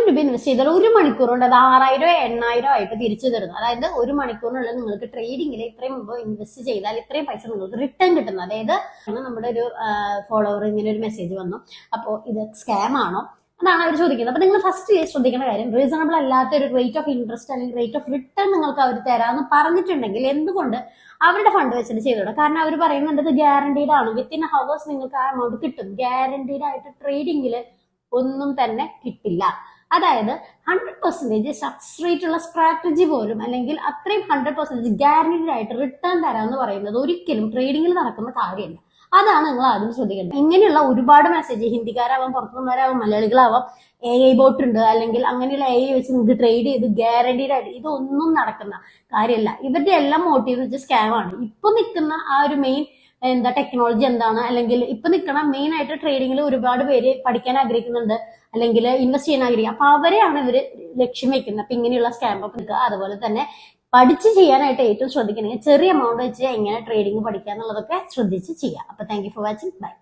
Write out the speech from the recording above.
രൂപ ഇൻവെസ്റ്റ് ചെയ്താൽ 1 മണിക്കൂർ കൊണ്ട് അത് 6000 8,000 ആയിട്ട് തിരിച്ചു തരുന്നു. അതായത് 1 മണിക്കൂറിനുള്ളിൽ നിങ്ങൾക്ക് ട്രേഡിംഗിൽ ഇത്രയും മുമ്പ് ഇൻവെസ്റ്റ് ചെയ്താൽ ഇത്രയും പൈസ നിങ്ങൾക്ക് റിട്ടേൺ കിട്ടുന്നു. അതായത് നമ്മുടെ ഒരു ഫോളോവർ ഇങ്ങനെ ഒരു മെസ്സേജ് വന്നു, അപ്പോൾ ഇത് സ്കാം ആണോ അതാണ് അവർ ചോദിക്കുന്നത്. അപ്പൊ നിങ്ങൾ ഫസ്റ്റ് ശ്രദ്ധിക്കുന്ന കാര്യം, റീസണബിൾ അല്ലാത്ത ഒരു റേറ്റ് ഓഫ് ഇൻട്രസ്റ്റ് അല്ലെങ്കിൽ റേറ്റ് ഓഫ് റിട്ടേൺ നിങ്ങൾക്ക് അവർ തരാമെന്ന് പറഞ്ഞിട്ടുണ്ടെങ്കിൽ എന്തുകൊണ്ട് അവരുടെ ഫണ്ട് വെച്ചിട്ട് ചെയ്തോളാം. കാരണം അവർ പറയുന്നുണ്ട് ഇത് ഗ്യാരണ്ടീഡ് ആണ്, വിത്തിൻ ഹവേഴ്സ് നിങ്ങൾക്ക് ആ എമൗണ്ട് കിട്ടും. ഗ്യാരണ്ടീഡ് ആയിട്ട് ട്രേഡിംഗിൽ ഒന്നും തന്നെ കിട്ടില്ല. അതായത് 100% സക്സസ് റേറ്റ് ഉള്ള സ്ട്രാറ്റജി പോലും അല്ലെങ്കിൽ അത്രയും 100% ഗ്യാരണ്ടീഡ് ആയിട്ട് റിട്ടേൺ തരാമെന്ന് പറയുന്നത് ഒരിക്കലും ട്രേഡിംഗിൽ നടക്കുന്ന കാര്യമല്ല. അതാണ് നിങ്ങൾ ആദ്യം ശ്രദ്ധിക്കേണ്ടത്. ഇങ്ങനെയുള്ള ഒരുപാട് മെസ്സേജ്, ഹിന്ദിക്കാരാവാം, പുറത്തുനിന്നവരാവാം, മലയാളികളാവാം, AI ബോട്ട് ഉണ്ട്, അല്ലെങ്കിൽ അങ്ങനെയുള്ള AI വെച്ച് നിങ്ങൾക്ക് ട്രേഡ് ചെയ്ത് ഗ്യാരണ്ടീഡ് ആയിട്ട് ഇതൊന്നും നടക്കുന്ന കാര്യമല്ല. ഇവരുടെ എല്ലാം മോട്ടീവ് വെച്ച് സ്കാം ആണ്. ഇപ്പൊ നിൽക്കുന്ന ആ ഒരു മെയിൻ ടെക്നോളജി എന്താണ്, അല്ലെങ്കിൽ ഇപ്പൊ നിൽക്കുന്ന മെയിൻ ആയിട്ട് ട്രേഡിംഗിൽ ഒരുപാട് പേര് പഠിക്കാൻ ആഗ്രഹിക്കുന്നുണ്ട് അല്ലെങ്കിൽ ഇൻവെസ്റ്റ് ചെയ്യാൻ ആഗ്രഹിക്കുക. അപ്പൊ അവരെയാണ് ഇവര് ലക്ഷ്യം വെക്കുന്നത്. അപ്പൊ ഇങ്ങനെയുള്ള സ്കാം ഒക്കെ നിൽക്കുക. അതുപോലെ തന്നെ പഠിച്ച് ചെയ്യാനായിട്ട് ഏറ്റവും ശ്രദ്ധിക്കണമെങ്കിൽ ചെറിയ എമൗണ്ട് വെച്ച് എങ്ങനെ ട്രേഡിംഗ് പഠിക്കുക എന്നുള്ളതൊക്കെ ശ്രദ്ധിച്ച് ചെയ്യാം. അപ്പൊ thank you for watching. By.